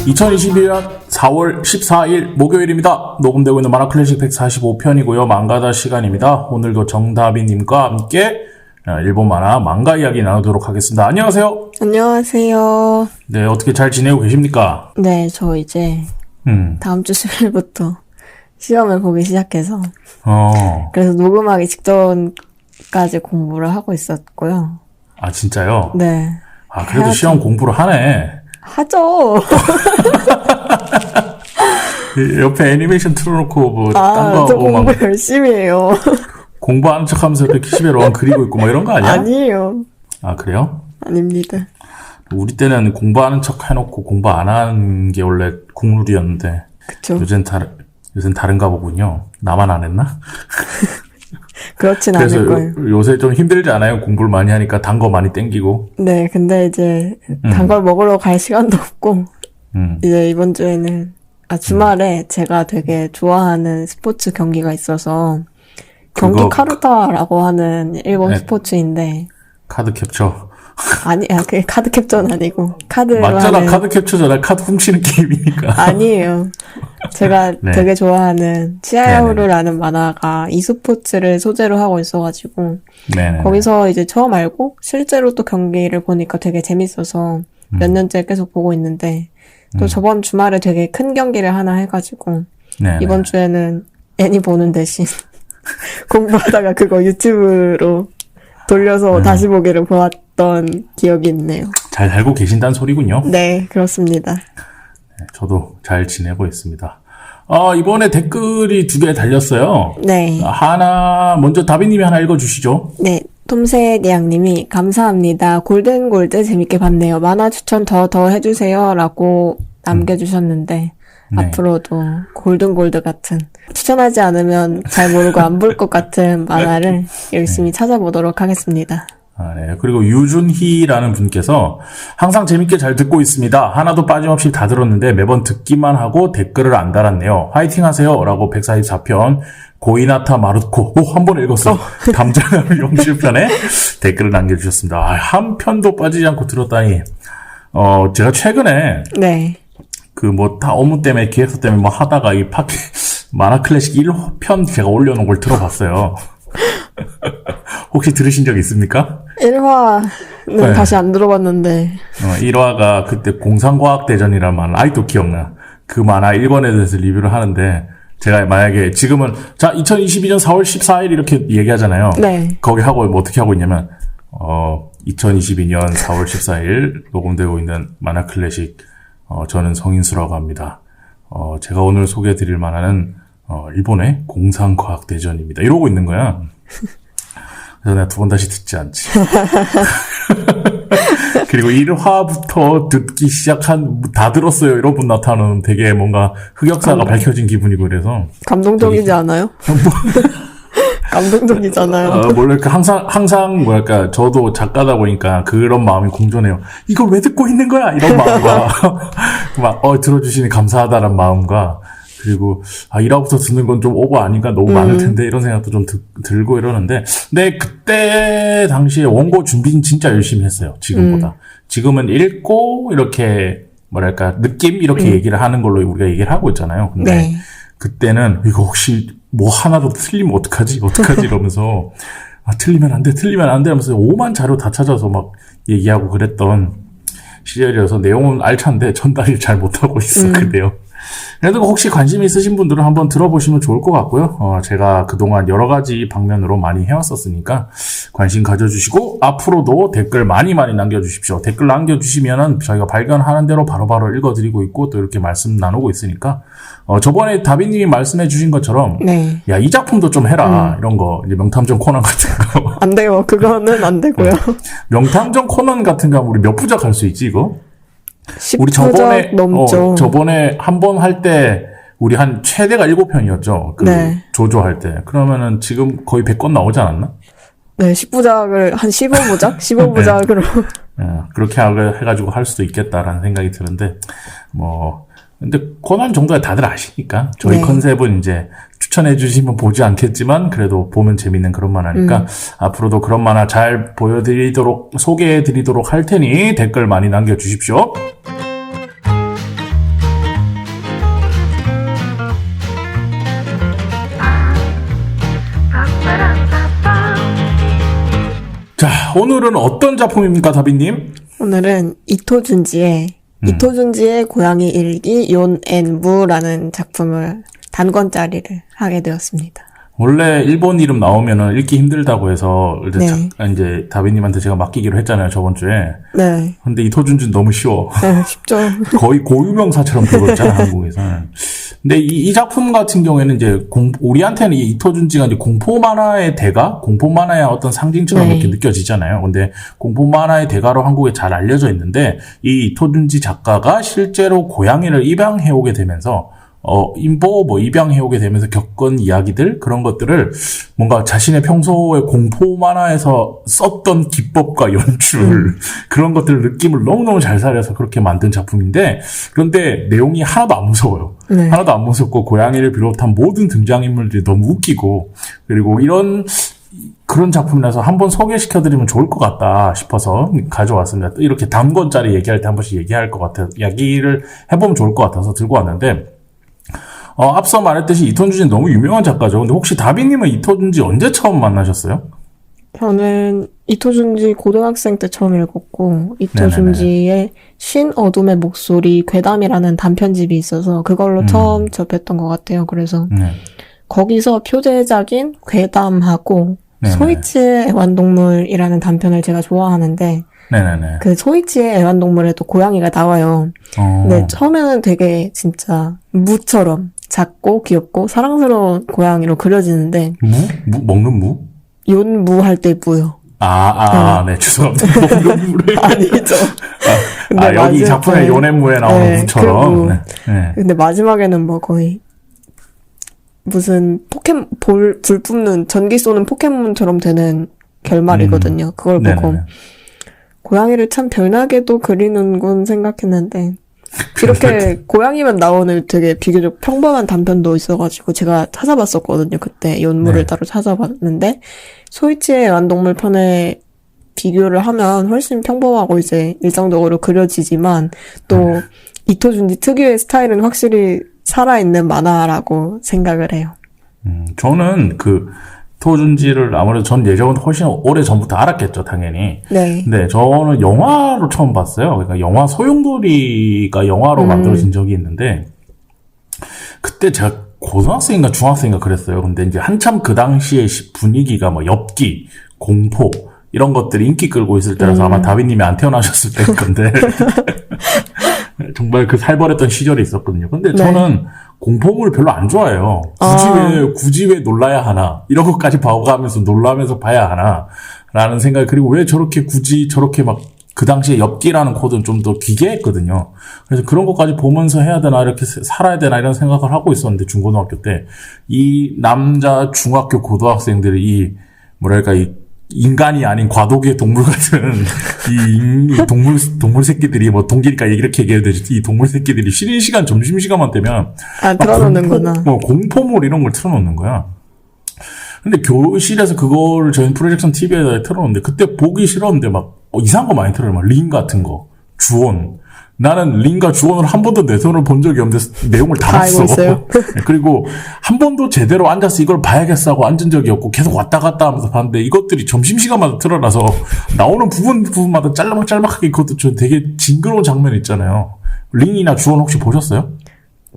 2021년 4월 14일 목요일입니다. 녹음되고 있는 만화클래식 145편이고요. 망가다 시간입니다. 오늘도 정다빈님과 함께 일본 만화 망가 이야기 나누도록 하겠습니다. 안녕하세요. 안녕하세요. 네, 어떻게 잘 지내고 계십니까? 네, 저 이제 다음 주 수요일부터 시험을 보기 시작해서 그래서 녹음하기 직전까지 공부를 하고 있었고요. 아, 진짜요? 네. 아, 그래도 해야죠. 시험 공부를 하네. 하죠. 옆에 애니메이션 틀어놓고 뭐 딴 거 저 하고 막 공부 열심히 해요. 공부하는 척하면서 이렇게 시베 로만 그리고 있고 뭐 이런 거 아니야? 아니에요. 아, 그래요? 아닙니다. 우리 때는 공부하는 척 해놓고 공부 안 하는 게 원래 국룰이었는데 그쵸. 요새는 다른가 보군요. 나만 안 했나? 그렇진 그래서 않을 거예요. 요새 좀 힘들지 않아요? 공부를 많이 하니까 단 거 많이 땡기고. 네, 근데 이제 단 걸 먹으러 갈 시간도 없고 이제 이번 주에는 주말에 제가 되게 좋아하는 스포츠 경기가 있어서 경기 카루타라고 하는 일본 네. 스포츠인데 카드 캡처. 그게 카드 캡처는 아니고 카드로 맞잖아. 하는 카드 캡처잖아. 카드 훔치는 게임이니까. 아니에요. 제가 네. 되게 좋아하는 치아요루라는 만화가 e스포츠를 소재로 하고 있어가지고 네네. 거기서 이제 처음 알고 실제로 또 경기를 보니까 되게 재밌어서 몇 년째 계속 보고 있는데 또 저번 주말에 되게 큰 경기를 하나 해가지고 네네. 이번 주에는 애니 보는 대신 공부하다가 그거 유튜브로 돌려서 다시 보기를 보았던 기억이 있네요. 잘 살고 계신다는 소리군요. 네, 그렇습니다. 저도 잘 지내고 있습니다. 이번에 댓글이 2개 달렸어요. 네. 하나, 먼저 다비님이 하나 읽어주시죠. 네, 톰세대양님이 감사합니다. 골든골드 재밌게 봤네요. 만화 추천 더 해주세요. 라고 남겨주셨는데 네. 앞으로도 골든골드 같은 추천하지 않으면 잘 모르고 안 볼 것 같은 만화를 열심히 찾아보도록 하겠습니다. 네. 그리고 유준희라는 분께서 항상 재밌게 잘 듣고 있습니다. 하나도 빠짐없이 다 들었는데 매번 듣기만 하고 댓글을 안 달았네요. 화이팅 하세요. 라고 144편 고이나타 마루코 한 번에 읽었어요. 담장을 영실편에 댓글을 남겨주셨습니다. 한 편도 빠지지 않고 들었다니. 제가 최근에 네. 다 업무 때문에 기획서 때문에 하다가 이 만화 클래식 1편 제가 올려놓은 걸 들어봤어요. 혹시 들으신 적 있습니까? 1화는 네. 다시 안 들어봤는데 1화가 그때 공상과학대전이라는 만화, 아직도 기억나. 그 만화 1권에 대해서 리뷰를 하는데, 제가 만약에 지금은, 2022년 4월 14일 이렇게 얘기하잖아요. 네. 거기 하고, 어떻게 하고 있냐면, 2022년 4월 14일 녹음되고 있는 만화 클래식, 저는 성인수라고 합니다. 제가 오늘 소개해드릴 만화는, 일본의 공상과학대전입니다. 이러고 있는 거야. 그래서 내가 2번 다시 듣지 않지. 그리고 1화부터 듣기 다 들었어요. 이런 분 나타나면 되게 뭔가 흑역사가 밝혀진 기분이고 그래서. 감동적이지 않아요? 감동적이잖아요. 뭐랄까, 항상, 뭐랄까, 저도 작가다 보니까 그런 마음이 공존해요. 이걸 왜 듣고 있는 거야? 이런 마음과, 들어주시니 감사하다는 마음과, 그리고, 1화부터 듣는 건 좀 오버 아닌가? 너무 많을 텐데, 이런 생각도 좀 들고 이러는데, 근데 그때 당시에 원고 준비는 진짜 열심히 했어요. 지금보다. 지금은 읽고, 이렇게, 뭐랄까, 느낌? 이렇게 얘기를 하는 걸로 우리가 얘기를 하고 있잖아요. 근데, 네. 그때는, 이거 혹시, 하나도 틀리면 어떡하지? 이러면서, 틀리면 안 돼 하면서 오만 자료 다 찾아서 막 얘기하고 그랬던 시절이어서 내용은 알찬데 전달을 잘 못하고 있어, 그래요. 그래도 혹시 관심 있으신 분들은 한번 들어보시면 좋을 것 같고요. 제가 그동안 여러 가지 방면으로 많이 해왔었으니까 관심 가져주시고 앞으로도 댓글 많이 남겨주십시오. 댓글 남겨주시면은 저희가 발견하는 대로 바로바로 읽어드리고 있고 또 이렇게 말씀 나누고 있으니까 저번에 다비님이 말씀해 주신 것처럼 네. 야, 이 작품도 좀 해라. 이런 거 이제 명탐정 코난 같은 거. 안 돼요. 그거는 안 되고요. 명탐정 코난 같은 거 하면 우리 몇 부작 할 수 있지 이거? 우리 10부작 넘죠. 저번에 한 번 할 때, 우리 한 최대가 7편이었죠. 네. 조조 할 때. 그러면은 지금 거의 100권 나오지 않았나? 네, 10부작을 한 15부작? 15부작으로. 그렇게 해가지고 할 수도 있겠다라는 생각이 드는데, 근데 코난 정도야 다들 아시니까. 저희 네. 컨셉은 이제 추천해 주시면 보지 않겠지만, 그래도 보면 재밌는 그런 만화니까, 앞으로도 그런 만화 잘 소개해 드리도록 할 테니 댓글 많이 남겨주십시오. 오늘은 어떤 작품입니까, 다비님? 오늘은 이토준지의 고양이 일기 욘앤무라는 작품을 단권짜리를 하게 되었습니다. 원래 일본 이름 나오면은 읽기 힘들다고 해서 네. 이제 다비님한테 제가 맡기기로 했잖아요, 저번 주에. 네. 근데 이토준지는 너무 쉬워. 네, 쉽죠. 거의 고유명사처럼 되어있잖아, 한국에서는. 근데 이 작품 같은 경우에는 이제 우리한테는 이 이토준지가 이제 공포 만화의 대가, 공포 만화의 어떤 상징처럼 네. 이렇게 느껴지잖아요. 근데 공포 만화의 대가로 한국에 잘 알려져 있는데, 이 이토준지 작가가 실제로 고양이를 입양해 오게 되면서 입양해 오게 되면서 겪은 이야기들, 그런 것들을 뭔가 자신의 평소에 공포 만화에서 썼던 기법과 연출, 그런 것들 느낌을 너무너무 잘 살려서 그렇게 만든 작품인데, 그런데 내용이 하나도 안 무서워요. 네. 하나도 안 무섭고, 고양이를 비롯한 모든 등장인물들이 너무 웃기고, 그리고 그런 작품이라서 한번 소개시켜드리면 좋을 것 같다 싶어서 가져왔습니다. 또 이렇게 단권짜리 얘기할 때 한 번씩 얘기할 것 같아서, 이야기를 해보면 좋을 것 같아서 들고 왔는데, 앞서 말했듯이 이토준지 너무 유명한 작가죠. 근데 혹시 다비님은 이토준지 언제 처음 만나셨어요? 저는 이토준지 고등학생 때 처음 읽었고, 이토준지의 신 어둠의 목소리 괴담이라는 단편집이 있어서 그걸로 처음 접했던 것 같아요. 그래서 거기서 표제작인 괴담하고 소이치의 애완동물이라는 단편을 제가 좋아하는데, 네네네. 그 소이치의 애완동물에도 고양이가 나와요. 근데 처음에는 되게 진짜 무처럼 작고 귀엽고 사랑스러운 고양이로 그려지는데, 먹는 무? 욘무 할 때 무요. 네, 죄송합니다. 먹는 무래. 아니죠. 근데 여기 작품의 요네무에 나오는 무처럼. 네. 근데 마지막에는 뭐 거의 무슨 불 뿜는 전기 쏘는 포켓몬처럼 되는 결말이거든요. 그걸 보고 네네네. 고양이를 참 별나게도 그리는군 생각했는데, 이렇게 고양이만 나오는 되게 비교적 평범한 단편도 있어가지고 제가 찾아봤었거든요. 그때 연물을 따로 찾아봤는데, 소이치의 애완동물 편에 비교를 하면 훨씬 평범하고 이제 일상적으로 그려지지만, 또 이토준지 특유의 스타일은 확실히 살아있는 만화라고 생각을 해요. 저는 이토준지를 아무래도 전 예전 훨씬 오래 전부터 알았겠죠, 당연히. 네. 근데 저는 영화로 처음 봤어요. 그러니까 영화 소용돌이가 영화로 만들어진 적이 있는데, 그때 제가 고등학생인가 중학생인가 그랬어요. 근데 이제 한참 그 당시에 분위기가 뭐 엽기, 공포, 이런 것들이 인기 끌고 있을 때라서 아마 다비님이 안 태어나셨을 때일 건데. 정말 그 살벌했던 시절이 있었거든요. 근데 저는 공포물을 별로 안 좋아해요. 굳이 왜 놀라야 하나? 이런 것까지 봐가면서 놀라면서 봐야 하나? 라는 생각, 그리고 왜 굳이 저렇게 막, 그 당시에 엽기라는 코드는 좀 더 기괴했거든요. 그래서 그런 것까지 보면서 해야 되나, 이렇게 살아야 되나, 이런 생각을 하고 있었는데, 중고등학교 때. 이 남자 중학교 고등학생들이 인간이 아닌 과도기의 동물 같은 이 동물 새끼들이 뭐 동기니까 이렇게 얘기해야 되지. 이 동물 새끼들이 쉬는 시간, 점심시간만 되면 틀어놓는구나. 공포물 이런 걸 틀어놓는 거야. 근데 교실에서 그거를 저희 프로젝션 TV에다 틀어놓는데 그때 보기 싫었는데 막 이상한 거 많이 틀어요. 막 링 같은 거, 주원. 나는 링과 주원을 한 번도 내 손을 본 적이 없는데 내용을 다 봤어. 그리고 한 번도 제대로 앉아서 이걸 봐야겠어 하고 앉은 적이 없고 계속 왔다 갔다 하면서 봤는데 이것들이 점심시간마다 틀어놔서 나오는 부분마다 짤막짤막하게 그것도 좀 되게 징그러운 장면 있잖아요. 링이나 주원 혹시 보셨어요?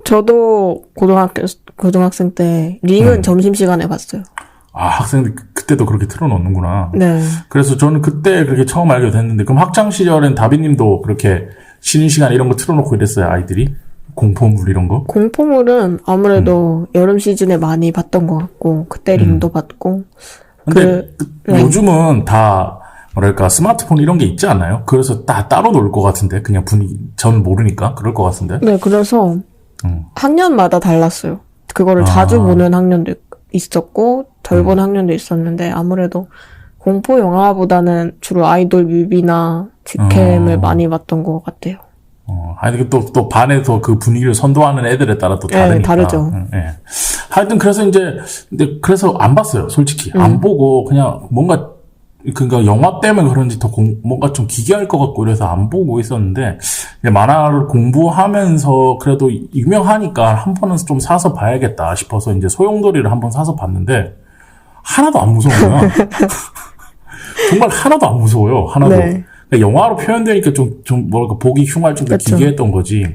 저도 고등학생 때 링은 점심시간에 봤어요. 학생들 그때도 그렇게 틀어놓는구나. 네. 그래서 저는 그때 그렇게 처음 알게 됐는데 그럼 학창시절엔 다비님도 그렇게 쉬는 시간 이런 거 틀어놓고 이랬어요, 아이들이? 공포물 이런 거? 공포물은 아무래도 여름 시즌에 많이 봤던 것 같고, 그때 링도 봤고. 근데 요즘은 다 스마트폰 이런 게 있지 않나요? 그래서 다 따로 놀 것 같은데, 그냥 전 모르니까 그럴 것 같은데. 네, 그래서 학년마다 달랐어요. 그거를 자주 보는 학년도 있었고, 덜 보는 학년도 있었는데, 아무래도 공포 영화보다는 주로 아이돌 뮤비나 직캠을 많이 봤던 것 같아요. 아니, 또 반에서 그 분위기를 선도하는 애들에 따라 또 다르니까. 네, 다르죠. 하여튼 그래서 근데 그래서 안 봤어요, 솔직히. 안 보고 그냥 그러니까 영화 때문에 그런지 더 뭔가 좀 기괴할 것 같고 이래서 안 보고 있었는데, 만화를 공부하면서 그래도 유명하니까 한 번은 좀 사서 봐야겠다 싶어서 이제 소용돌이를 한번 사서 봤는데, 하나도 안 무서운 거야. 정말 하나도 안 무서워요. 하나도. 네. 그러니까 영화로 표현되니까 좀 뭐랄까 보기 흉할 정도로 그쵸. 기괴했던 거지.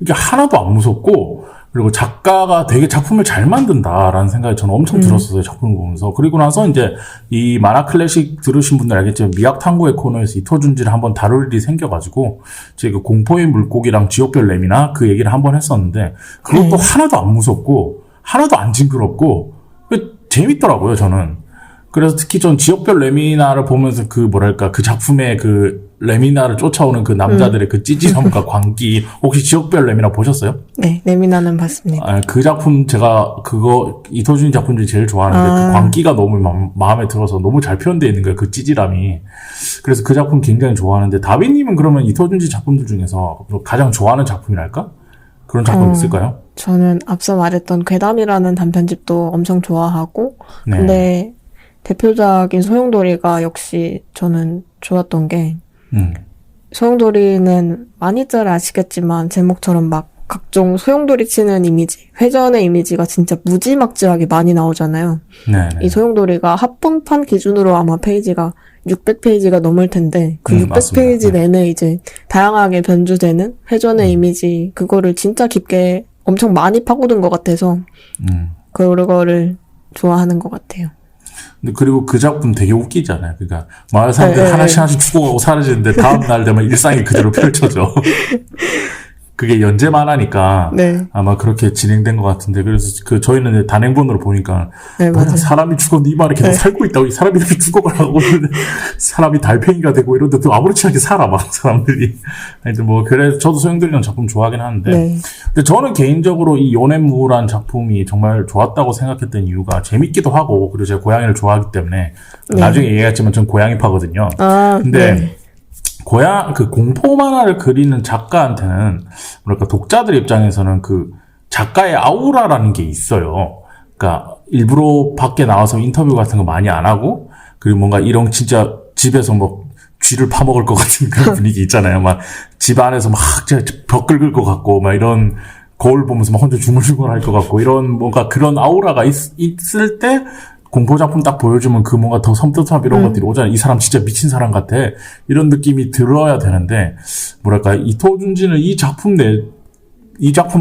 이게 하나도 안 무섭고 그리고 작가가 되게 작품을 잘 만든다라는 생각이 저는 엄청 들었어요. 작품을 보면서. 그리고 나서 이제 이 만화 클래식 들으신 분들 알겠지만 미학탐구의 코너에서 이토준지를 한번 다룰 일이 생겨가지고 제가 공포의 물고기랑 지옥별 레미나 그 얘기를 한번 했었는데 그것도 하나도 안 무섭고 하나도 안 징그럽고 재밌더라고요. 저는. 그래서 특히 전 지옥별 레미나를 보면서 그 뭐랄까 그 작품의 그 레미나를 쫓아오는 그 남자들의 그 찌질함과 광기 혹시 지옥별 레미나 보셨어요? 네, 레미나는 봤습니다. 아, 그 작품 제가 그거 이토준 작품 중에 제일 좋아하는데 그 광기가 너무 마음에 들어서 너무 잘 표현되어 있는 거예요. 그 찌질함이. 그래서 그 작품 굉장히 좋아하는데 다비님은 그러면 이토준지 작품들 중에서 가장 좋아하는 작품이랄까? 그런 작품 있을까요? 저는 앞서 말했던 괴담이라는 단편집도 엄청 좋아하고 네. 근데 대표작인 소용돌이가 역시 저는 좋았던 게 소용돌이는 많이들 아시겠지만 제목처럼 막 각종 소용돌이 치는 이미지, 회전의 이미지가 진짜 무지막지하게 많이 나오잖아요. 네. 이 소용돌이가 합본판 기준으로 아마 페이지가 600페이지가 넘을 텐데 그 600페이지 내내 이제 다양하게 변주되는 회전의 이미지 그거를 진짜 깊게 엄청 많이 파고든 것 같아서 그거를 좋아하는 것 같아요. 근데 그리고 그 작품 되게 웃기잖아요. 그러니까 마을 사람들이 하나씩 죽어가고 사라지는데 다음 날 되면 일상이 그대로 펼쳐져. 그게 연재 만화니까 아마 그렇게 진행된 것 같은데 그래서 그 저희는 단행본으로 보니까 사람이 죽었는데 이 말에 계속 살고 있다고 사람이 이렇게 죽어가라고 사람이 달팽이가 되고 이런데 또 아무렇지 않게 살아 막 사람들이. 하여튼 뭐 그래서 저도 소용돌이라는 작품 좋아하긴 하는데 근데 저는 개인적으로 이 요네무라는 작품이 정말 좋았다고 생각했던 이유가 재밌기도 하고 그리고 제가 고양이를 좋아하기 때문에 나중에 얘기했지만 전 고양이파거든요. 근데 그 공포 만화를 그리는 작가한테는, 뭐랄까, 독자들 입장에서는 그 작가의 아우라라는 게 있어요. 그러니까, 일부러 밖에 나와서 인터뷰 같은 거 많이 안 하고, 그리고 뭔가 이런 진짜 집에서 뭐, 쥐를 파먹을 것 같은 그런 분위기 있잖아요. 막, 집 안에서 막, 벽 긁을 것 같고, 막 이런, 거울 보면서 막 혼자 중얼중얼 할 것 같고, 이런 뭔가 그런 아우라가 있을 때, 공포작품 딱 보여주면 그 뭔가 더 섬뜩함 이런 것들이 오잖아요. 이 사람 진짜 미친 사람 같아. 이런 느낌이 들어야 되는데, 뭐랄까, 이토준지는 이 작품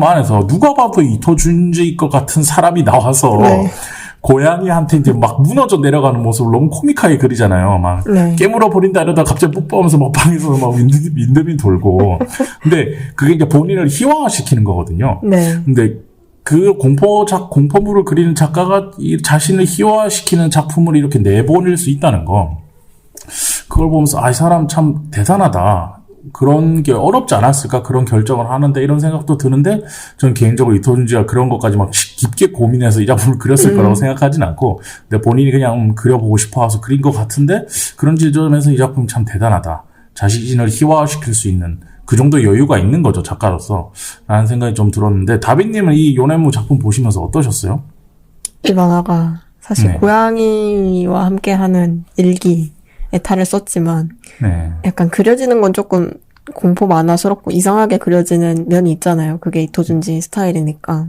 안에서 누가 봐도 이토준지일 것 같은 사람이 나와서, 고양이한테 이제 막 무너져 내려가는 모습을 너무 코믹하게 그리잖아요. 막, 깨물어 버린다 이러다가 갑자기 뽀뽀하면서 막 방에서 막 윈드빈 돌고. 근데 그게 이제 본인을 희화화시키는 거거든요. 근데 그 공포물을 그리는 작가가 이 자신을 희화화시키는 작품을 이렇게 내보낼 수 있다는 거. 그걸 보면서, 이 사람 참 대단하다. 그런 게 어렵지 않았을까? 그런 결정을 하는데, 이런 생각도 드는데, 저는 개인적으로 이토준지가 그런 것까지 막 깊게 고민해서 이 작품을 그렸을 거라고 생각하진 않고, 근데 본인이 그냥 그려보고 싶어 와서 그린 것 같은데, 그런 지점에서 이 작품 참 대단하다. 자신을 희화화시킬 수 있는, 그 정도 여유가 있는 거죠, 작가로서. 라는 생각이 좀 들었는데, 다빈님은 이 요네무 작품 보시면서 어떠셨어요? 이 만화가 사실 고양이와 함께하는 일기에 탈을 썼지만, 약간 그려지는 건 조금 공포 만화스럽고 이상하게 그려지는 면이 있잖아요. 그게 이토준지 스타일이니까.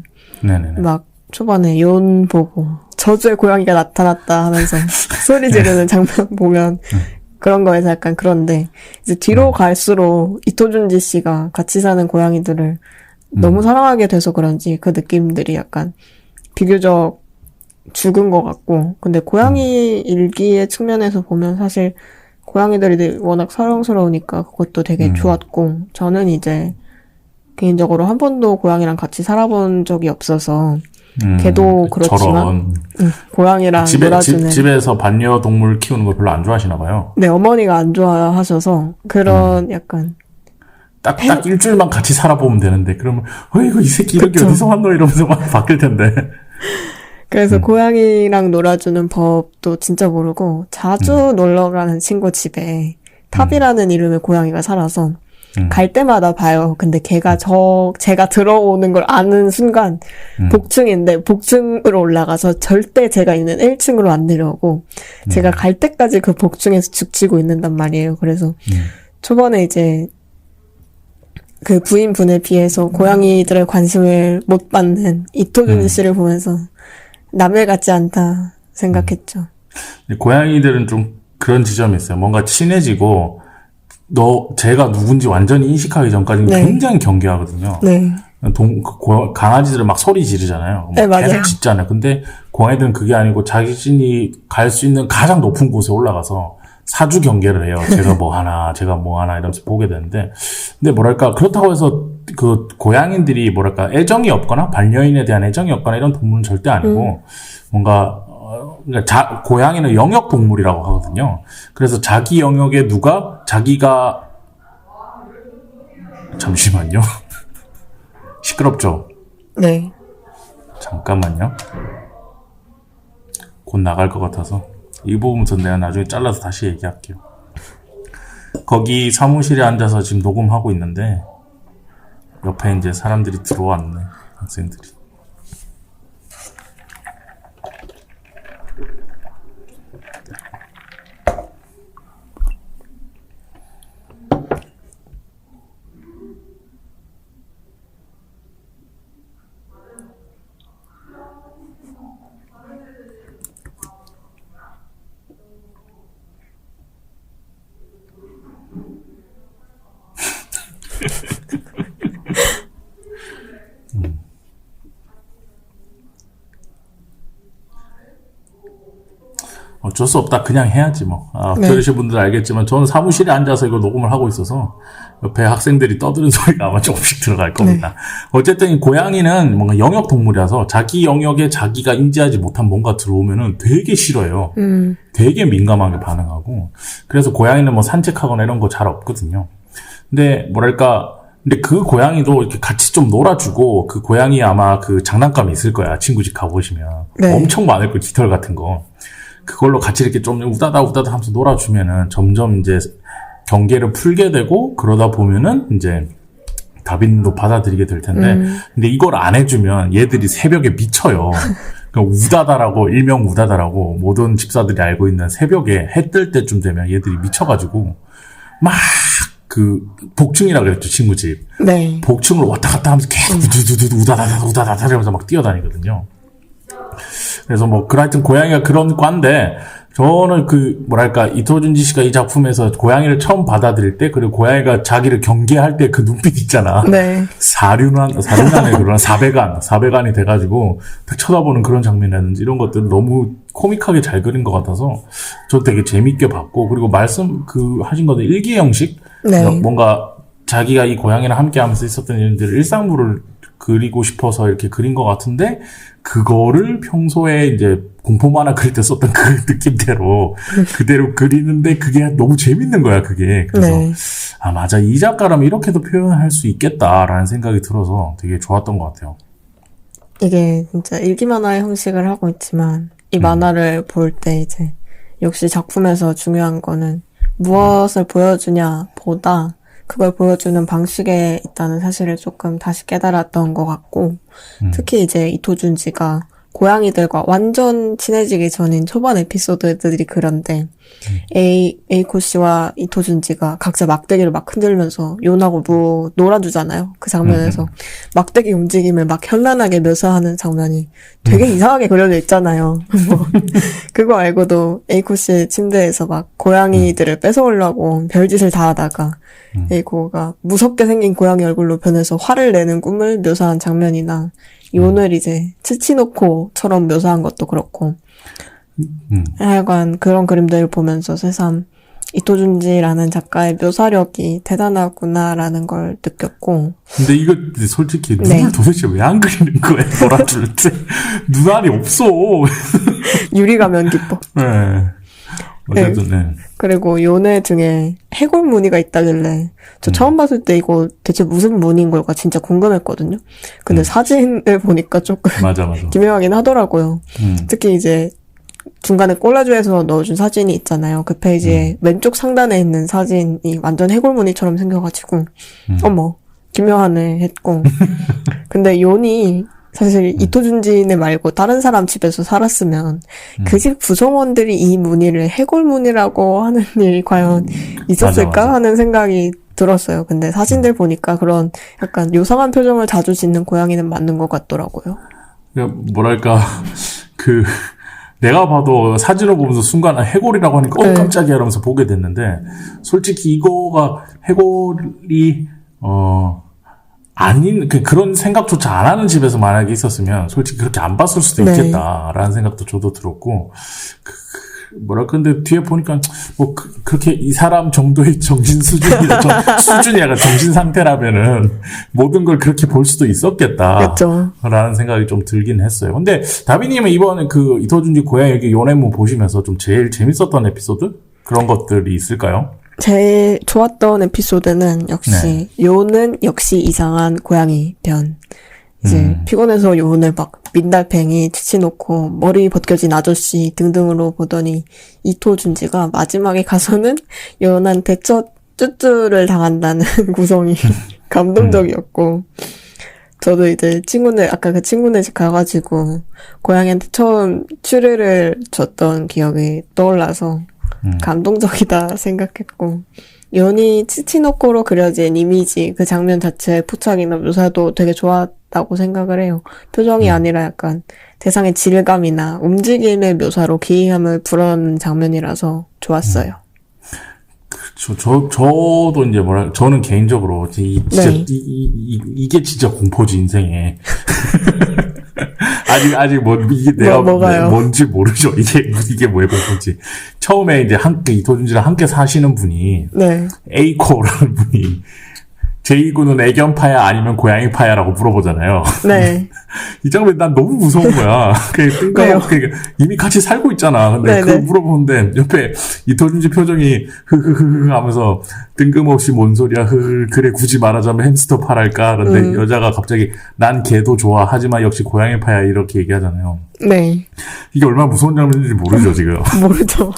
막 초반에 연 보고, 저주의 고양이가 나타났다 하면서 소리 지르는 장면 보면, 그런 거에서 약간 그런데 이제 뒤로 갈수록 이토준지 씨가 같이 사는 고양이들을 너무 사랑하게 돼서 그런지 그 느낌들이 약간 비교적 죽은 것 같고 근데 고양이 일기의 측면에서 보면 사실 고양이들이 워낙 사랑스러우니까 그것도 되게 좋았고 저는 이제 개인적으로 한 번도 고양이랑 같이 살아본 적이 없어서 걔도 그렇지만 고양이랑 놀아주는 집에서 반려동물 키우는 걸 별로 안 좋아하시나 봐요. 네, 어머니가 안 좋아하셔서 그런 약간 딱 일주일만 같이 살아보면 되는데 그러면 어이구 이 새끼 이렇게 어디서 왔노 이러면서 막 바뀔 텐데. 그래서 고양이랑 놀아주는 법도 진짜 모르고 자주 놀러 가는 친구 집에 탑이라는 이름의 고양이가 살아서 갈 때마다 봐요. 근데 걔가 제가 들어오는 걸 아는 순간 복층인데 복층으로 올라가서 절대 제가 있는 1층으로 안 내려오고 제가 갈 때까지 그 복층에서 죽치고 있는단 말이에요. 그래서 초반에 이제 그 부인분에 비해서 고양이들의 관심을 못 받는 이토준 씨를 보면서 남일 같지 않다 생각했죠. 고양이들은 좀 그런 지점이 있어요. 뭔가 친해지고 제가 누군지 완전히 인식하기 전까지는 네. 굉장히 경계하거든요. 네. 강아지들은 막 소리 지르잖아요. 네, 맞아요. 계속 짖잖아요. 근데 고양이들은 그게 아니고 자신이 갈 수 있는 가장 높은 곳에 올라가서 사주 경계를 해요. 제가 뭐 하나 이러면서 보게 되는데. 근데 뭐랄까, 그렇다고 해서 그 고양이들이 뭐랄까, 애정이 없거나 반려인에 대한 애정이 없거나 이런 동물은 절대 아니고, 뭔가, 그러니까 고양이는 영역 동물이라고 하거든요. 그래서 자기 영역에 자기가, 잠시만요. 시끄럽죠? 네. 잠깐만요. 곧 나갈 것 같아서. 이 부분부터 내가 나중에 잘라서 다시 얘기할게요. 거기 사무실에 앉아서 지금 녹음하고 있는데, 옆에 이제 사람들이 들어왔네, 학생들이. 어쩔 수 없다. 그냥 해야지 뭐. 네. 들으신 분들 알겠지만 저는 사무실에 앉아서 이거 녹음을 하고 있어서 옆에 학생들이 떠드는 소리가 아마 조금씩 들어갈 겁니다. 네. 어쨌든 이 고양이는 뭔가 영역 동물이라서 자기 영역에 자기가 인지하지 못한 뭔가 들어오면은 되게 싫어해요. 되게 민감하게 반응하고. 그래서 고양이는 뭐 산책하거나 이런 거 잘 없거든요. 근데 뭐랄까, 근데 그 고양이도 이렇게 같이 좀 놀아주고, 그 고양이 아마 그 장난감이 있을 거야. 친구 집 가보시면. 네. 엄청 많을 거야. 깃털 같은 거. 그걸로 같이 이렇게 좀 우다다 하면서 놀아주면은 점점 이제 경계를 풀게 되고, 그러다 보면은 이제 다빈도 받아들이게 될 텐데, 근데 이걸 안 해주면 얘들이 새벽에 미쳐요. 그러니까 우다다라고, 일명 우다다라고 모든 집사들이 알고 있는 새벽에 해 뜰 때쯤 되면 얘들이 미쳐가지고, 막 복층이라 그랬죠, 친구 집. 네. 복층을 왔다 갔다 하면서 계속 우두두두 우다다다 하면서 막 뛰어다니거든요. 그래서 하여튼 고양이가 그런 과인데, 저는 뭐랄까, 이토준지 씨가 이 작품에서 고양이를 처음 받아들일 때, 그리고 고양이가 자기를 경계할 때 그 눈빛 있잖아. 네. 사륜안에 그런 사배간이 돼가지고, 딱 쳐다보는 그런 장면이라든지 이런 것들을 너무 코믹하게 잘 그린 것 같아서, 저 되게 재밌게 봤고, 그리고 하신 것들 일기 형식? 네. 뭔가 자기가 이 고양이랑 함께 하면서 있었던 일들을 일상물을 그리고 싶어서 이렇게 그린 것 같은데, 그거를 평소에 이제 공포 만화 그릴 때 썼던 그 느낌대로 그대로 그리는데 그게 너무 재밌는 거야, 그게. 그래서, 네. 맞아. 이 작가라면 이렇게도 표현할 수 있겠다라는 생각이 들어서 되게 좋았던 것 같아요. 이게 진짜 일기 만화의 형식을 하고 있지만, 이 만화를 볼 때 이제, 역시 작품에서 중요한 거는 무엇을 보여주냐 보다 그걸 보여주는 방식에 있다는 사실을 조금 다시 깨달았던 것 같고, 특히 이제 이토준지가 고양이들과 완전 친해지기 전인 초반 에피소드들이 그런데, 에이코 씨와 이토준지가 각자 막대기를 막 흔들면서 요나고 놀아주잖아요. 그 장면에서 막대기 움직임을 막 현란하게 묘사하는 장면이 되게 이상하게 그려져 있잖아요. 그거 알고도 에이코 씨 침대에서 막 고양이들을 뺏어오려고 별짓을 다 하다가 에이코가 무섭게 생긴 고양이 얼굴로 변해서 화를 내는 꿈을 묘사한 장면이나 요늘 이제 치치노코처럼 묘사한 것도 그렇고, 하여간 그런 그림들을 보면서 새삼 이토준지라는 작가의 묘사력이 대단하구나라는 걸 느꼈고. 근데 이거 솔직히 눈을 도대체 왜 안 그리는 거야? 놀아줄 때 눈알이 없어. 유리가면 기법. 네. 어쨌든 네. 그리고 요네 등에 해골 무늬가 있다길래 저 처음 봤을 때 이거 대체 무슨 무늬인 걸까 진짜 궁금했거든요. 근데 사진을 보니까 조금 맞아. 기묘하긴 하더라고요. 특히 이제 중간에 콜라주에서 넣어준 사진이 있잖아요. 그 페이지에 왼쪽 상단에 있는 사진이 완전 해골 무늬처럼 생겨가지고 어머 기묘하네 했고. 근데 요니 사실 이토준지네 말고 다른 사람 집에서 살았으면 그 집 구성원들이 이 무늬를 해골 무늬라고 하는 일이 과연 있었을까 맞아. 하는 생각이 들었어요. 근데 사진들 보니까 그런 약간 요상한 표정을 자주 짓는 고양이는 맞는 것 같더라고요. 뭐랄까 내가 봐도 사진을 보면서 순간 해골이라고 하니까 네. 깜짝이야 이러면서 보게 됐는데 솔직히 이거가 해골이 아닌 그런 생각조차 안 하는 집에서 만약에 있었으면 솔직히 그렇게 안 봤을 수도 네. 있겠다라는 생각도 저도 들었고 뭐랄까 근데 뒤에 보니까 뭐 그렇게 이 사람 정도의 정신 수준이나 수준이 약간 정신 상태라면은 모든 걸 그렇게 볼 수도 있었겠다라는 그렇죠. 생각이 좀 들긴 했어요. 근데 다비님은 이번에 그 이토준지 고양이 얘기 요네모 보시면서 좀 제일 재밌었던 에피소드 그런 것들이 있을까요? 제일 좋았던 에피소드는 역시 요는 역시 이상한 고양이 편. 이제 피곤해서 요는 막 민달팽이 치치놓고 머리 벗겨진 아저씨 등등으로 보더니 이토준지가 마지막에 가서는 요한테 첫 쭈쭈를 당한다는 구성이 감동적이었고 저도 이제 아까 그 친구네 집 가가지고 고양이한테 처음 추르를 줬던 기억이 떠올라서 감동적이다 생각했고 연이 치치노코로 그려진 이미지 그 장면 자체의 포착이나 묘사도 되게 좋았다고 생각을 해요. 표정이 아니라 약간 대상의 질감이나 움직임의 묘사로 기이함을 불어넣는 장면이라서 좋았어요. 저도 이제 저는 개인적으로 진짜 네. 이게 진짜 공포지 인생에. 아직 이게 내가 뭐가요? 뭔지 모르죠. 이게 뭐의 공포인지. 처음에 이제 이토준지랑 함께 사시는 분이 네. A코라는 분이 제이구는 애견파야 아니면 고양이파야라고 물어보잖아요. 네. 이 장면이 난 너무 무서운 거야. 왜요? 이미 같이 살고 있잖아. 근데 네네. 그걸 물어보는데 옆에 이토준지 표정이 흐흐흐흐 하면서 뜬금없이 뭔 소리야. 그래 굳이 말하자면 햄스터 파랄까. 그런데 여자가 갑자기 난 개도 좋아. 하지만 역시 고양이파야 이렇게 얘기하잖아요. 네. 이게 얼마나 무서운 장면인지 모르죠 지금. 모르죠.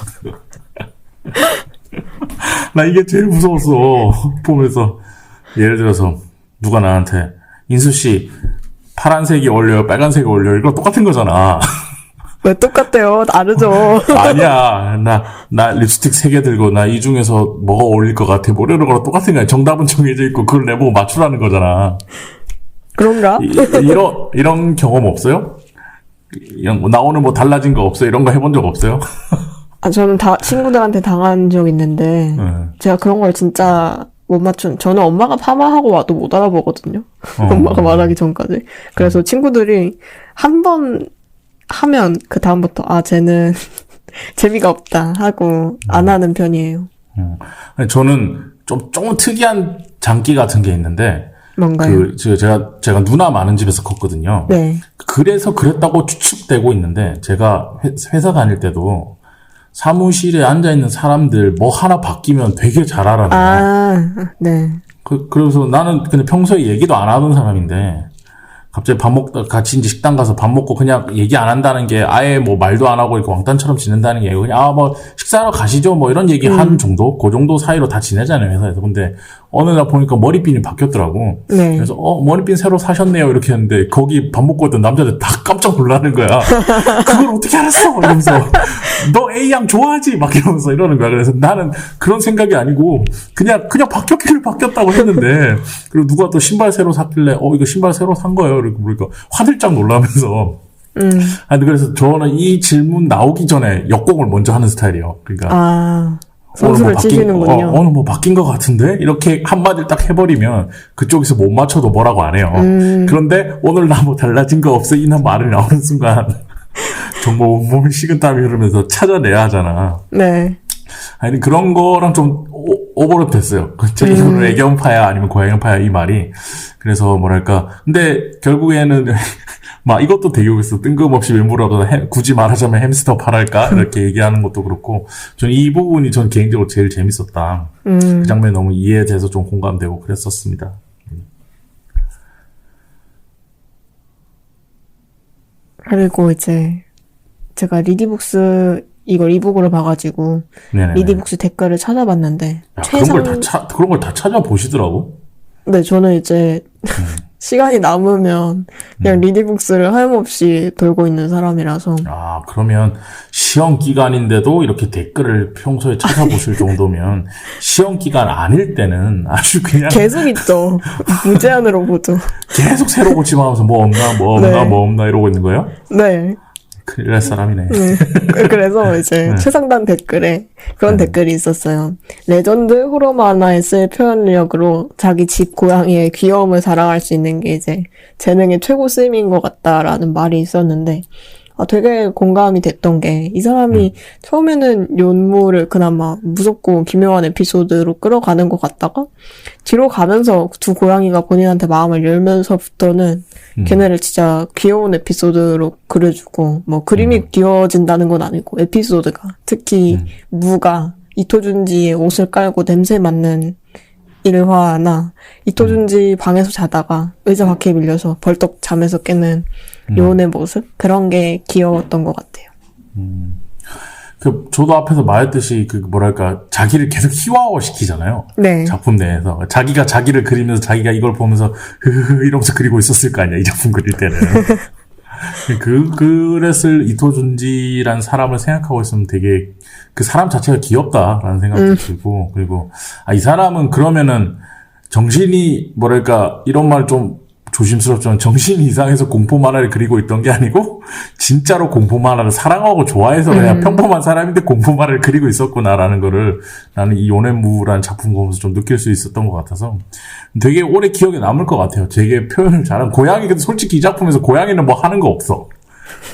나 이게 제일 무서웠어. 보면서 예를 들어서 누가 나한테 인수씨 파란색이 어울려요 빨간색이 어울려요 이거 똑같은 거잖아. 왜 똑같대요? 다르죠. 아니야 나 립스틱 3개 들고 나 이 중에서 뭐가 어울릴 것 같아 뭐 이러는 거랑 똑같은 거야. 정답은 정해져 있고 그걸 내보고 맞추라는 거잖아. 그런가? 이런 경험 없어요? 나 오늘 뭐 달라진 거 없어요? 이런 거 해본 적 없어요? 저는 친구들한테 당한 적 있는데 제가 그런 걸 진짜 못 저는 엄마가 파마하고 와도 못 알아보거든요. 엄마가 말하기 전까지. 그래서 친구들이 한 번 하면 그 다음부터 쟤는 재미가 없다 하고 안 하는 편이에요. 저는 조금 특이한 장기 같은 게 있는데 뭔가요? 제가 누나 많은 집에서 컸거든요. 네. 그래서 그랬다고 추측되고 있는데 제가 회사 다닐 때도 사무실에 앉아있는 사람들 뭐 하나 바뀌면 되게 잘 알아내요. 네. 그래서 나는 근데 평소에 얘기도 안 하던 사람인데 갑자기 밥 먹다 같이 이제 식당 가서 밥 먹고 그냥 얘기 안 한다는 게 아예 뭐 말도 안 하고 이렇게 왕딴처럼 지낸다는 게 아니고 그냥 뭐 식사하러 가시죠 뭐 이런 얘기 한 정도? 그 정도 사이로 다 지내잖아요 회사에서. 근데 어느 날 보니까 머리핀이 바뀌었더라고. 네. 그래서 머리핀 새로 사셨네요 이렇게 했는데 거기 밥 먹고 있던 남자들 다 깜짝 놀라는 거야. 그걸 어떻게 알았어? 이러면서 너 A양 좋아하지? 막 이러면서 이러는 거야. 그래서 나는 그런 생각이 아니고 그냥 바뀌었길래 바뀌었다고 했는데 그리고 누가 또 신발 새로 샀길래 이거 신발 새로 산 거예요. 이렇게 보니까 화들짝 놀라면서 그래서 저는 이 질문 나오기 전에 역공을 먼저 하는 스타일이에요. 그러니까 선수를 치시는군요. 오늘 뭐 바뀐 것 같은데? 이렇게 한마디를 딱 해버리면 그쪽에서 못 맞춰도 뭐라고 안 해요. 그런데 오늘 나 뭐 달라진 거 없어? 이런 말이 나오는 순간 정말 온몸이 식은땀이 흐르면서 찾아내야 하잖아. 네. 아니 그런 거랑 좀 오버랩 됐어요. 이거는 애견파야 아니면 고양이파야 이 말이. 그래서 뭐랄까. 근데 결국에는 막 이것도 되게 웃겼어. 뜬금없이 왜 물어봐서 굳이 말하자면 햄스터 파랄까? 이렇게 얘기하는 것도 그렇고 저는 이 부분이 전 개인적으로 제일 재밌었다. 그 장면이 너무 이해돼서 좀 공감되고 그랬었습니다. 그리고 이제 제가 리디북스 이걸 이북으로 봐가지고 네네네. 리디북스 댓글을 찾아봤는데 그런 걸 다 찾아보시더라고. 네, 저는 이제 시간이 남으면 그냥 리디북스를 하염없이 돌고 있는 사람이라서. 그러면 시험 기간인데도 이렇게 댓글을 평소에 찾아보실 정도면 시험 기간 아닐 때는 아주 그냥 계속 있죠. 무제한으로 보죠. 계속 새로 고침하면서 뭐 없나 네. 뭐 없나 이러고 있는 거예요? 네. 큰일 날 사람이네. 그래서 이제 최상단 댓글에 그런 댓글이 있었어요. 레전드 호러 만화에 쓸 표현력으로 자기 집 고양이의 귀여움을 자랑할 수 있는 게 이제 재능의 최고 쓰임인 것 같다라는 말이 있었는데, 되게 공감이 됐던 게, 이 사람이 처음에는 연무를 그나마 무섭고 기묘한 에피소드로 끌어가는 것 같다가, 뒤로 가면서 두 고양이가 본인한테 마음을 열면서부터는 걔네를 진짜 귀여운 에피소드로 그려주고, 뭐 그림이 귀여워진다는 건 아니고, 에피소드가, 특히 무가 이토준지의 옷을 깔고 냄새 맡는 일화나, 이토준지 방에서 자다가 의자 밖에 밀려서 벌떡 잠에서 깨는 요원의 모습? 그런 게 귀여웠던 것 같아요. 저도 앞에서 말했듯이, 자기를 계속 희화화 시키잖아요. 네. 작품 내에서. 자기가 자기를 그리면서 자기가 이걸 보면서, 이러면서 그리고 있었을 거 아니야, 이 작품 그릴 때는. 그랬을 이토준지란 사람을 생각하고 있으면 되게, 그 사람 자체가 귀엽다라는 생각도 들고, 그리고, 이 사람은 그러면은, 정신이, 이런 말 좀, 조심스럽지만 정신 이상해서 공포 만화를 그리고 있던 게 아니고 진짜로 공포 만화를 사랑하고 좋아해서 그냥 평범한 사람인데 공포 만화를 그리고 있었구나라는 거를 나는 이 요네무라는 작품 보면서 좀 느낄 수 있었던 것 같아서 되게 오래 기억에 남을 것 같아요. 되게 표현을 잘한 고양이. 근데 솔직히 이 작품에서 고양이는 뭐 하는 거 없어.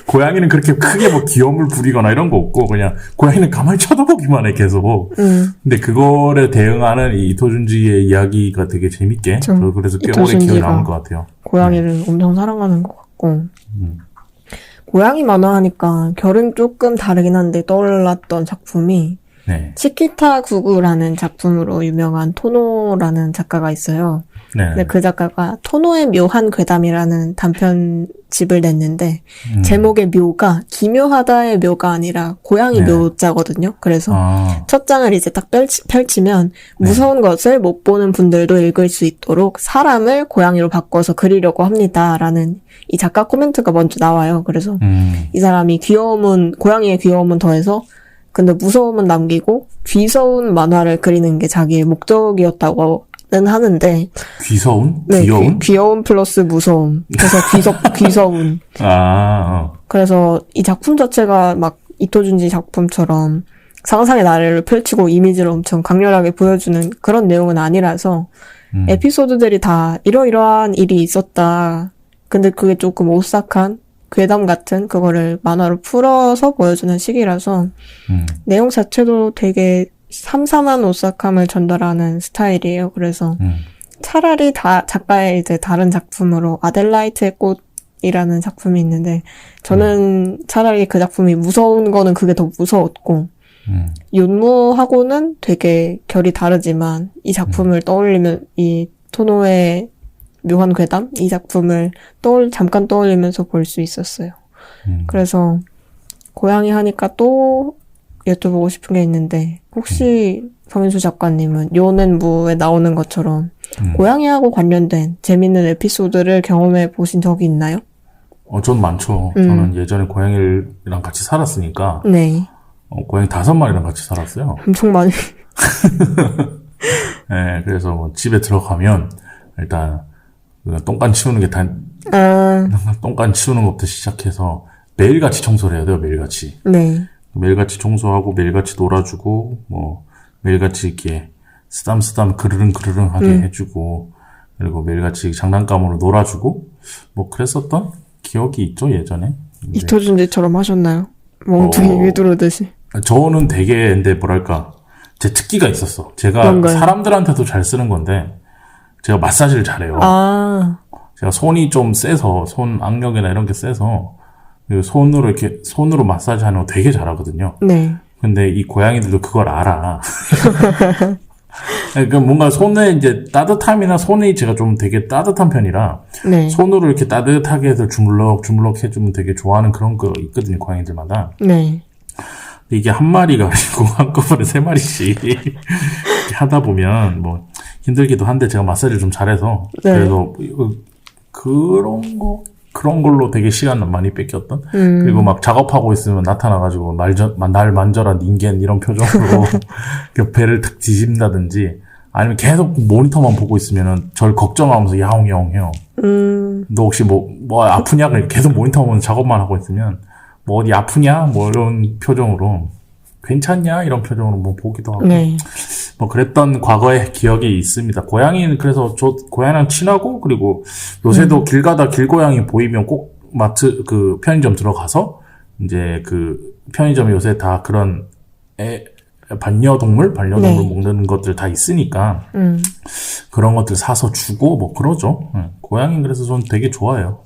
고양이는 그렇게 크게 뭐 귀염을 부리거나 이런 거 없고 그냥 고양이는 가만히 쳐다보기만 해 계속. 근데 그거를 대응하는 이 이토준지의 이야기가 되게 재밌게 그래서 꽤 오래 기억에 남을 것 같아요. 고양이를 엄청 사랑하는 것 같고 고양이 만화 하니까 결은 조금 다르긴 한데 떠올랐던 작품이 치키타 구구라는 작품으로 유명한 토노라는 작가가 있어요. 근데 그 작가가 토노의 묘한 괴담이라는 단편집을 냈는데 제목의 묘가 기묘하다의 묘가 아니라 고양이 묘자거든요. 그래서 첫 장을 이제 딱 펼치면 무서운 것을 못 보는 분들도 읽을 수 있도록 사람을 고양이로 바꿔서 그리려고 합니다라는 이 작가 코멘트가 먼저 나와요. 그래서 이 사람이 고양이의 귀여움은 더해서 근데 무서움은 남기고 귀서운 만화를 그리는 게 자기의 목적이었다고 하는데 귀서운? 네, 귀여운? 귀여움 플러스 무서움. 그래서 귀서운. 그래서 이 작품 자체가 막 이토준지 작품처럼 상상의 나래를 펼치고 이미지를 엄청 강렬하게 보여주는 그런 내용은 아니라서 에피소드들이 다 이러이러한 일이 있었다. 근데 그게 조금 오싹한 괴담 같은 그거를 만화로 풀어서 보여주는 식이라서 내용 자체도 되게 삼삼한 오싹함을 전달하는 스타일이에요. 그래서 차라리 작가의 이제 다른 작품으로 아델라이트의 꽃이라는 작품이 있는데 저는 차라리 그 작품이 무서운 거는 그게 더 무서웠고 윤무하고는 되게 결이 다르지만 이 작품을 떠올리면 이 토노의 묘한 괴담? 이 작품을 잠깐 떠올리면서 볼 수 있었어요. 그래서 고양이 하니까 또 여쭤보고 싶은 게 있는데 혹시 정인수 작가님은 요넨무에 나오는 것처럼 고양이하고 관련된 재밌는 에피소드를 경험해 보신 적이 있나요? 전 많죠. 저는 예전에 고양이랑 같이 살았으니까 네. 고양이 5마리랑 같이 살았어요. 엄청 많이. 네, 그래서 뭐 집에 들어가면 일단 똥간 치우는 게 똥간 치우는 것부터 시작해서 매일같이 청소를 해야 돼요. 매일같이. 네. 매일같이 청소하고 매일같이 놀아주고 뭐 매일같이 이렇게 쓰담쓰담 그르릉 하게 해주고 그리고 매일같이 장난감으로 놀아주고 뭐 그랬었던 기억이 있죠 예전에. 이토준지처럼 하셨나요? 멍둥이 휘두르듯이. 저는 되게 근데 제 특기가 있었어. 제가 뭔가요? 사람들한테도 잘 쓰는 건데 제가 마사지를 잘해요. 제가 손이 좀 세서 손 악력이나 이런 게 세서 손으로 마사지 하는 거 되게 잘하거든요. 네. 근데 이 고양이들도 그걸 알아. 그러니까 뭔가 손에 이제 따뜻함이나 손이 제가 좀 되게 따뜻한 편이라 네. 손으로 이렇게 따뜻하게 해서 주물럭 해주면 되게 좋아하는 그런 거 있거든요. 고양이들마다. 네. 근데 이게 한 마리가 아니고 한꺼번에 3마리씩 이렇게 하다 보면 뭐 힘들기도 한데 제가 마사지를 좀 잘해서 그래서 그런 걸로 되게 시간 많이 뺏겼던. 그리고 막 작업하고 있으면 나타나가지고 날 만져라 닌겐 이런 표정으로 배를 탁 뒤집는다든지 아니면 계속 모니터만 보고 있으면은 절 걱정하면서 야옹야옹 해요. 너 혹시 뭐 아프냐? 계속 모니터 보면서 작업만 하고 있으면 뭐 어디 아프냐? 뭐 이런 표정으로. 괜찮냐? 이런 표정으로 뭐 보기도 하고. 네. 뭐 그랬던 과거의 기억이 있습니다. 고양이는 그래서 저 고양이랑 친하고 그리고 요새도 길 가다 길고양이 보이면 꼭 마트 그 편의점 들어가서 이제 그 편의점에 요새 다 그런 반려동물 네. 먹는 것들 다 있으니까 그런 것들 사서 주고 뭐 그러죠. 고양이 그래서 저는 되게 좋아해요.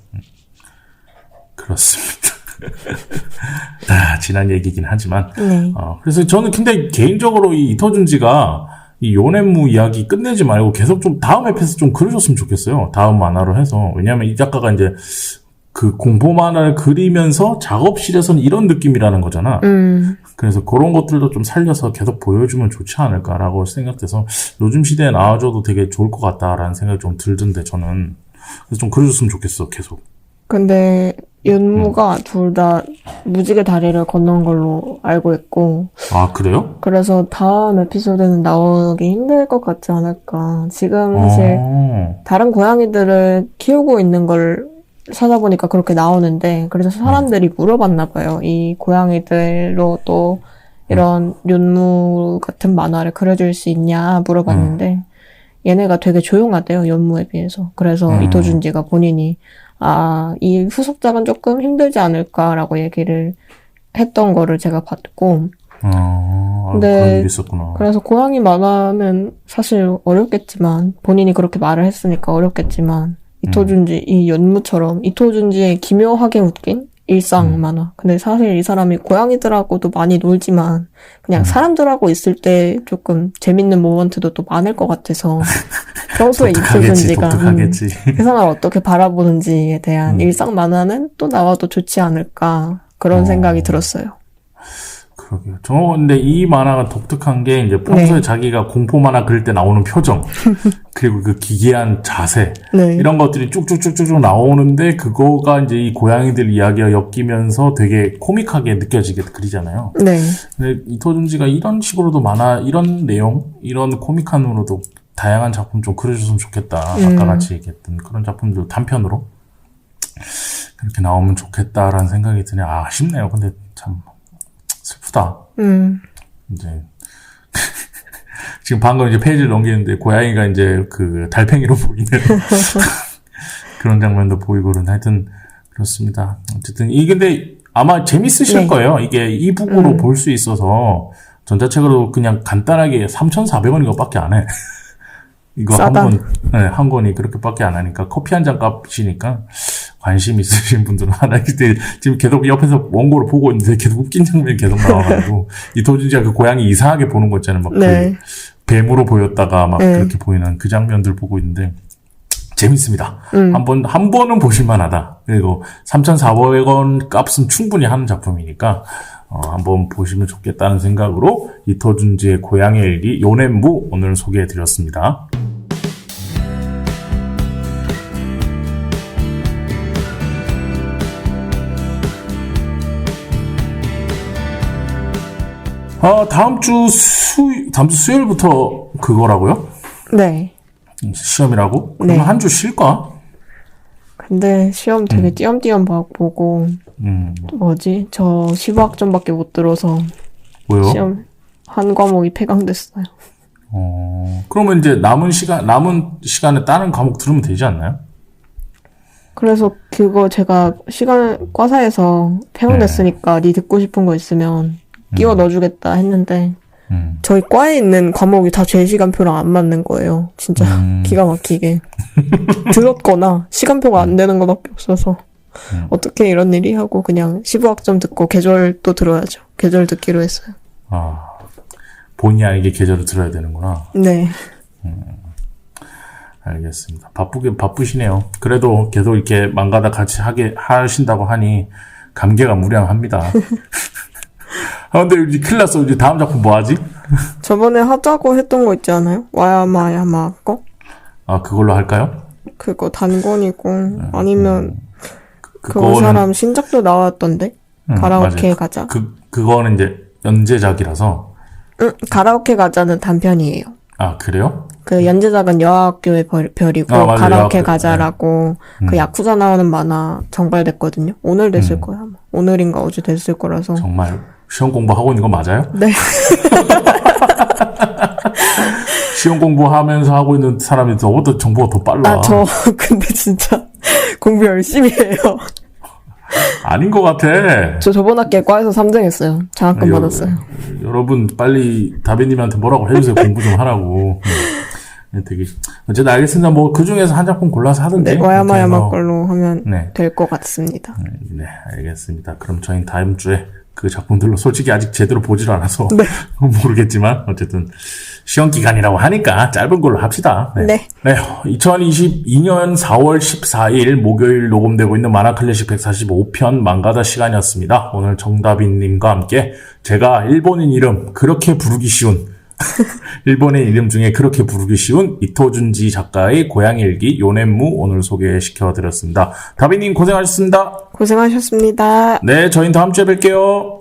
그렇습니다. 지난 얘기긴 하지만 네. 그래서 저는 근데 개인적으로 이 이토준지가 이 요넨무 이야기 끝내지 말고 계속 좀 다음 에피소드 좀 그려줬으면 좋겠어요. 다음 만화로 해서. 왜냐하면 이 작가가 이제 그 공포 만화를 그리면서 작업실에서는 이런 느낌이라는 거잖아. 그래서 그런 것들도 좀 살려서 계속 보여주면 좋지 않을까라고 생각돼서 요즘 시대에 나와줘도 되게 좋을 것 같다라는 생각이 좀 들던데 저는. 그래서 좀 그려줬으면 좋겠어, 계속. 근데 윤무가 둘 다 무지개 다리를 건넌 걸로 알고 있고. 아, 그래요? 그래서 다음 에피소드는 나오기 힘들 것 같지 않을까. 지금 사실 다른 고양이들을 키우고 있는 걸 찾아보니까 그렇게 나오는데, 그래서 사람들이 물어봤나 봐요. 이 고양이들로 또 이런 윤무 같은 만화를 그려줄 수 있냐 물어봤는데, 얘네가 되게 조용하대요, 윤무에 비해서. 그래서 이토준지가 본인이 이 후속작은 조금 힘들지 않을까라고 얘기를 했던 거를 제가 봤고. 그런 근데 일이 있었구나. 그래서 고양이 만화는 사실 어렵겠지만, 본인이 그렇게 말을 했으니까 어렵겠지만, 이 연무처럼 이토준지의 기묘하게 웃긴 일상 만화. 근데 사실 이 사람이 고양이들하고도 많이 놀지만 그냥 사람들하고 있을 때 조금 재밌는 모먼트도 또 많을 것 같아서 평소에 이토준지가 세상을 어떻게 바라보는지에 대한 일상 만화는 또 나와도 좋지 않을까 그런 생각이 들었어요. 그러게요. 근데 이 만화가 독특한 게 이제 평소에 네. 자기가 공포 만화 그릴 때 나오는 표정 그리고 그 기괴한 자세 네. 이런 것들이 쭉쭉쭉쭉 나오는데 그거가 이제 이 고양이들 이야기와 엮이면서 되게 코믹하게 느껴지게 그리잖아요. 네. 근데 이토준지가 이런 식으로도 이런 내용, 이런 코믹한으로도 다양한 작품 좀 그려줬으면 좋겠다. 아까 같이 얘기했던 그런 작품들 단편으로 그렇게 나오면 좋겠다라는 생각이 드네. 아쉽네요. 근데 참 슬프다. 이제 지금 방금 이제 페이지를 넘기는데 고양이가 이제 그 달팽이로 보이는 그런 장면도 보이고는 하여튼 그렇습니다. 어쨌든 근데 아마 재밌으실 네. 거예요. 이게 이북으로 볼 수 있어서 전자책으로 그냥 간단하게 3,400원인가 밖에 안 해. 이거 싸다. 한 권이 그렇게밖에 안 하니까 커피 한 잔 값이니까 관심 있으신 분들은 하나 지금 계속 옆에서 원고를 보고 있는데 계속 웃긴 장면이 계속 나와가지고 이토준지가 그 고양이 이상하게 보는 거 있잖아요. 막 네. 그 뱀으로 보였다가 막 그렇게 보이는 그 장면들 보고 있는데 재밌습니다. 한 번은 보실만하다. 그리고 3,400원 값은 충분히 하는 작품이니까 한번 보시면 좋겠다는 생각으로 이토준지의 고양이 일기 요넨무 오늘 소개해드렸습니다. 다음 주 수요일부터 그거라고요? 네. 시험이라고? 네. 그러면 한 주 쉴까? 근데 시험 되게 띄엄띄엄 보고, 저 15학점밖에 못 들어서 왜요? 시험 한 과목이 폐강됐어요. 그러면 이제 남은 시간에 다른 과목 들으면 되지 않나요? 그래서 그거 제가 과사에서 폐강됐으니까 네 듣고 싶은 거 있으면 끼워 넣어주겠다 했는데 저희 과에 있는 과목이 다 제 시간표랑 안 맞는 거예요. 진짜 기가 막히게. 들었거나 시간표가 안 되는 거밖에 없어서 어떻게 이런 일이 하고 그냥 15학점 듣고 계절도 들어야죠. 계절 듣기로 했어요. 본의 아니게 계절을 들어야 되는구나. 네. 알겠습니다. 바쁘시네요. 그래도 계속 이렇게 망가다 같이 하신다고 하니 감개가 무량합니다. 근데 이제 큰일 났어. 이제 다음 작품 뭐 하지? 저번에 하자고 했던 거 있지 않아요? 와야마야마 거? 그걸로 할까요? 그거 단권이고 아니면 그 사람 신작도 나왔던데? 가라오케 맞아요. 가자. 그거는 이제 연재작이라서. 가라오케 가자는 단편이에요. 아, 그래요? 그 연재작은 여학교의 별이고 아, 맞아요. 가라오케 여학교. 가자라고 그 야쿠자 나오는 만화 정발됐거든요. 오늘 됐을 거야. 아마. 오늘인가 어제 됐을 거라서. 정말 시험 공부하고 있는 거 맞아요? 네. 시험 공부하면서 하고 있는 사람이 너보다 정보가 더 빨라. 아, 저 근데 진짜 공부 열심히 해요. 아닌 것 같아. 저 저번 학기에 과에서 3등 했어요. 장학금 받았어요. 여러분 빨리 다비님한테 뭐라고 해주세요. 공부 좀 하라고. 되게 어쨌든 알겠습니다. 뭐 그 중에서 한 작품 골라서 하던데. 네, 와야마야마 걸로 하면 네. 될 것 같습니다. 네, 알겠습니다. 그럼 저희는 다음 주에 그 작품들로 솔직히 아직 제대로 보지를 않아서 네. 모르겠지만 어쨌든 시험 기간이라고 하니까 짧은 걸로 합시다. 네. 2022년 4월 14일 목요일 녹음되고 있는 만화클래식 145편 망가다 시간이었습니다. 오늘 정다빈님과 함께 제가 일본인 이름 그렇게 부르기 쉬운 일본의 이름 중에 그렇게 부르기 쉬운 이토준지 작가의 고양일기 요넨무 오늘 소개시켜드렸습니다. 다비님 고생하셨습니다. 고생하셨습니다. 네, 저희는 다음 주에 뵐게요.